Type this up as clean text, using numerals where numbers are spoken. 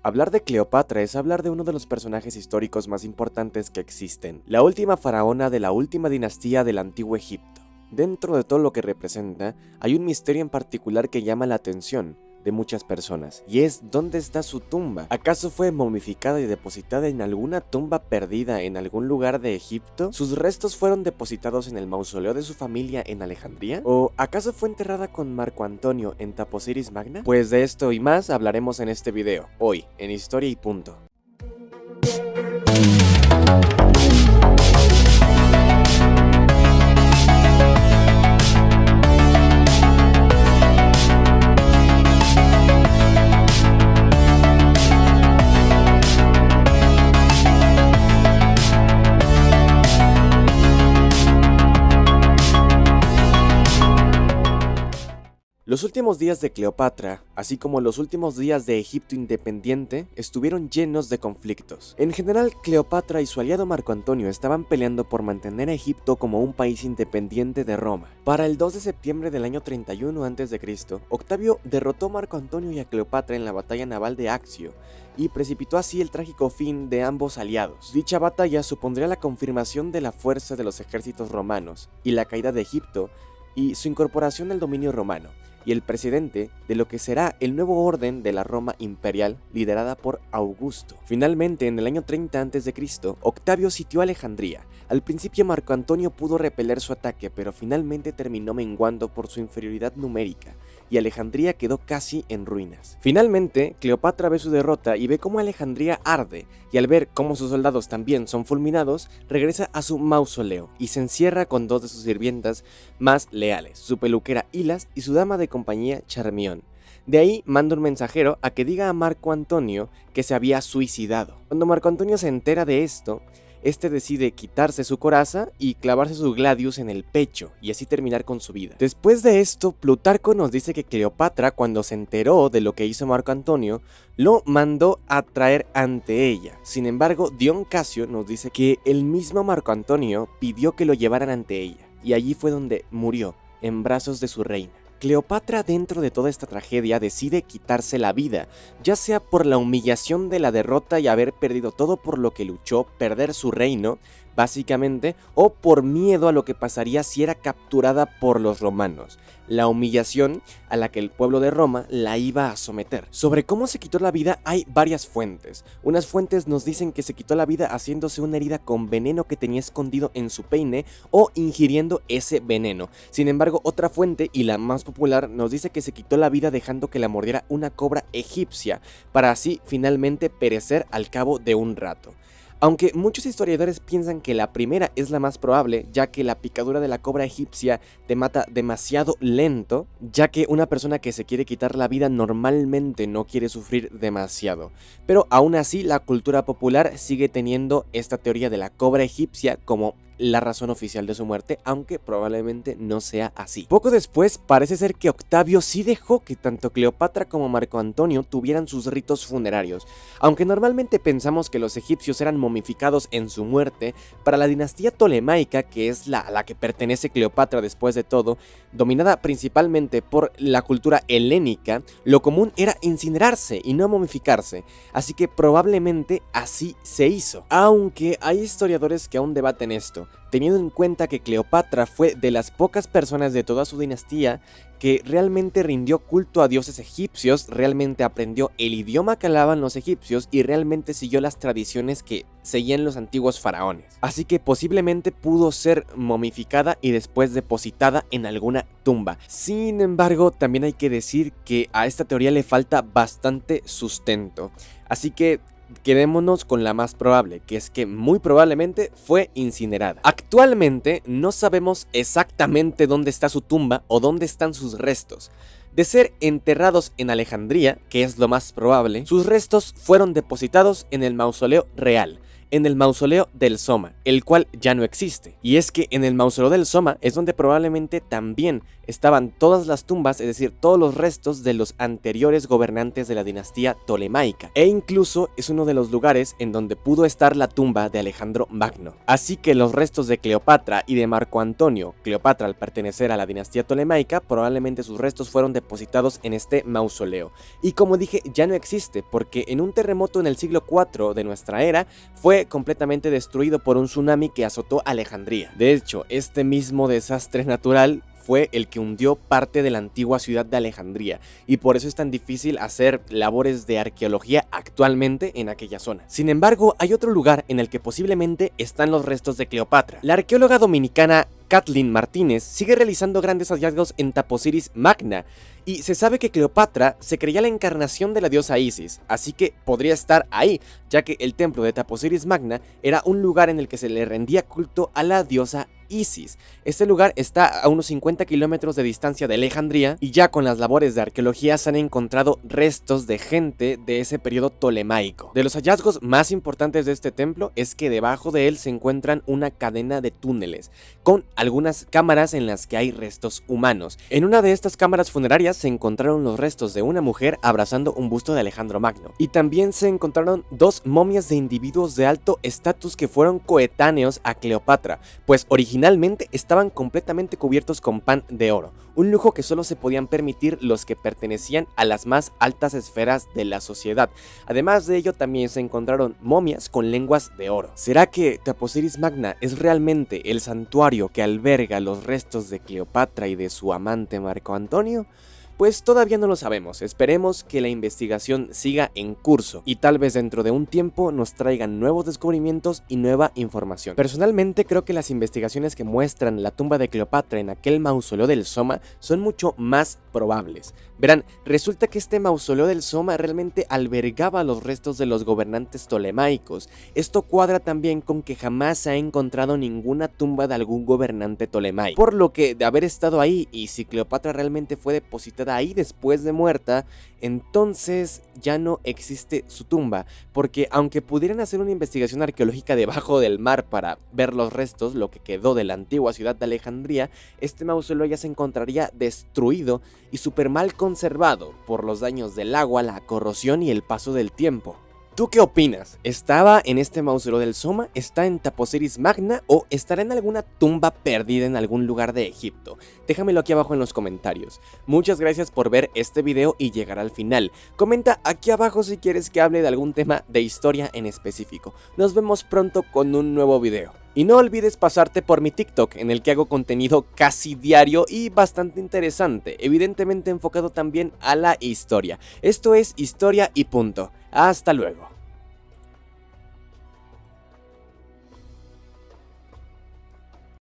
Hablar de Cleopatra es hablar de uno de los personajes históricos más importantes que existen, la última faraona de la última dinastía del antiguo Egipto. Dentro de todo lo que representa, hay un misterio en particular que llama la atención de muchas personas, y es ¿dónde está su tumba? ¿Acaso fue momificada y depositada en alguna tumba perdida en algún lugar de Egipto? ¿Sus restos fueron depositados en el mausoleo de su familia en Alejandría? ¿O acaso fue enterrada con Marco Antonio en Taposiris Magna? Pues de esto y más hablaremos en este video, hoy, en Historia y Punto. Los últimos días de Cleopatra, así como los últimos días de Egipto independiente, estuvieron llenos de conflictos. En general, Cleopatra y su aliado Marco Antonio estaban peleando por mantener a Egipto como un país independiente de Roma. Para el 2 de septiembre del año 31 a.C., Octavio derrotó a Marco Antonio y a Cleopatra en la batalla naval de Accio, y precipitó así el trágico fin de ambos aliados. Dicha batalla supondría la confirmación de la fuerza de los ejércitos romanos, y la caída de Egipto, y su incorporación al dominio romano, y el presidente de lo que será el nuevo orden de la Roma imperial liderada por Augusto. Finalmente, en el año 30 a.C., Octavio sitió Alejandría. Al principio Marco Antonio pudo repeler su ataque, pero finalmente terminó menguando por su inferioridad numérica, y Alejandría quedó casi en ruinas. Finalmente, Cleopatra ve su derrota y ve cómo Alejandría arde, y al ver cómo sus soldados también son fulminados, regresa a su mausoleo y se encierra con dos de sus sirvientas más leales, su peluquera Hilas y su dama de compañía Charmión. De ahí manda un mensajero a que diga a Marco Antonio que se había suicidado. Cuando Marco Antonio se entera de esto, este decide quitarse su coraza y clavarse su gladius en el pecho y así terminar con su vida. Después de esto, Plutarco nos dice que Cleopatra, cuando se enteró de lo que hizo Marco Antonio, lo mandó a traer ante ella. Sin embargo, Dion Casio nos dice que el mismo Marco Antonio pidió que lo llevaran ante ella, y allí fue donde murió, en brazos de su reina. Cleopatra, dentro de toda esta tragedia, decide quitarse la vida, ya sea por la humillación de la derrota y haber perdido todo por lo que luchó, perder su reino, básicamente, o por miedo a lo que pasaría si era capturada por los romanos, la humillación a la que el pueblo de Roma la iba a someter. Sobre cómo se quitó la vida hay varias fuentes. Unas fuentes nos dicen que se quitó la vida haciéndose una herida con veneno que tenía escondido en su peine o ingiriendo ese veneno. Sin embargo, otra fuente, y la más popular, nos dice que se quitó la vida dejando que la mordiera una cobra egipcia, para así finalmente perecer al cabo de un rato. Aunque muchos historiadores piensan que la primera es la más probable, ya que la picadura de la cobra egipcia te mata demasiado lento, ya que una persona que se quiere quitar la vida normalmente no quiere sufrir demasiado. Pero aún así, la cultura popular sigue teniendo esta teoría de la cobra egipcia como la razón oficial de su muerte, aunque probablemente no sea así. Poco después, parece ser que Octavio sí dejó que tanto Cleopatra como Marco Antonio tuvieran sus ritos funerarios. Aunque normalmente pensamos que los egipcios eran momificados en su muerte, para la dinastía tolemaica, que es a la que pertenece Cleopatra después de todo, dominada principalmente por la cultura helénica, lo común era incinerarse y no momificarse, así que probablemente así se hizo. Aunque hay historiadores que aún debaten esto, teniendo en cuenta que Cleopatra fue de las pocas personas de toda su dinastía que realmente rindió culto a dioses egipcios, realmente aprendió el idioma que hablaban los egipcios y realmente siguió las tradiciones que seguían los antiguos faraones. Así que posiblemente pudo ser momificada y después depositada en alguna tumba. Sin embargo, también hay que decir que a esta teoría le falta bastante sustento. Así que quedémonos con la más probable, que es que muy probablemente fue incinerada. Actualmente no sabemos exactamente dónde está su tumba o dónde están sus restos. De ser enterrados en Alejandría, que es lo más probable, sus restos fueron depositados en el mausoleo real, en el mausoleo del Soma, el cual ya no existe. Y es que en el mausoleo del Soma es donde probablemente también estaban todas las tumbas, es decir, todos los restos de los anteriores gobernantes de la dinastía tolemaica, e incluso es uno de los lugares en donde pudo estar la tumba de Alejandro Magno. Así que los restos de Cleopatra y de Marco Antonio, Cleopatra al pertenecer a la dinastía tolemaica, probablemente sus restos fueron depositados en este mausoleo. Y como dije, ya no existe, porque en un terremoto en el siglo IV de nuestra era, fue completamente destruido por un tsunami que azotó Alejandría. De hecho, este mismo desastre natural fue el que hundió parte de la antigua ciudad de Alejandría, y por eso es tan difícil hacer labores de arqueología actualmente en aquella zona. Sin embargo, hay otro lugar en el que posiblemente están los restos de Cleopatra. La arqueóloga dominicana Kathleen Martínez sigue realizando grandes hallazgos en Taposiris Magna, y se sabe que Cleopatra se creía la encarnación de la diosa Isis, así que podría estar ahí, ya que el templo de Taposiris Magna era un lugar en el que se le rendía culto a la diosa Isis. Este lugar está a unos 50 kilómetros de distancia de Alejandría, y ya con las labores de arqueología se han encontrado restos de gente de ese periodo tolemaico. De los hallazgos más importantes de este templo es que debajo de él se encuentran una cadena de túneles, con algunas cámaras en las que hay restos humanos. En una de estas cámaras funerarias se encontraron los restos de una mujer abrazando un busto de Alejandro Magno, y también se encontraron dos momias de individuos de alto estatus que fueron coetáneos a Cleopatra, pues originalmente estaban completamente cubiertos con pan de oro, un lujo que solo se podían permitir los que pertenecían a las más altas esferas de la sociedad. Además de ello, también se encontraron momias con lenguas de oro. ¿Será que Taposiris Magna es realmente el santuario que alberga los restos de Cleopatra y de su amante Marco Antonio? Pues todavía no lo sabemos, esperemos que la investigación siga en curso y tal vez dentro de un tiempo nos traigan nuevos descubrimientos y nueva información. Personalmente creo que las investigaciones que muestran la tumba de Cleopatra en aquel mausoleo del Soma son mucho más probables. Verán, resulta que este mausoleo del Soma realmente albergaba los restos de los gobernantes tolemaicos. Esto cuadra también con que jamás se ha encontrado ninguna tumba de algún gobernante tolemaico, por lo que de haber estado ahí, y si Cleopatra realmente fue depositada ahí después de muerta, entonces ya no existe su tumba, porque aunque pudieran hacer una investigación arqueológica debajo del mar para ver los restos, lo que quedó de la antigua ciudad de Alejandría, este mausoleo ya se encontraría destruido y súper mal conservado por los daños del agua, la corrosión y el paso del tiempo. ¿Tú qué opinas? ¿Estaba en este mausoleo del Soma? ¿Está en Taposiris Magna? ¿O estará en alguna tumba perdida en algún lugar de Egipto? Déjamelo aquí abajo en los comentarios. Muchas gracias por ver este video y llegar al final. Comenta aquí abajo si quieres que hable de algún tema de historia en específico. Nos vemos pronto con un nuevo video. Y no olvides pasarte por mi TikTok, en el que hago contenido casi diario y bastante interesante, evidentemente enfocado también a la historia. Esto es Historia y Punto. Hasta luego.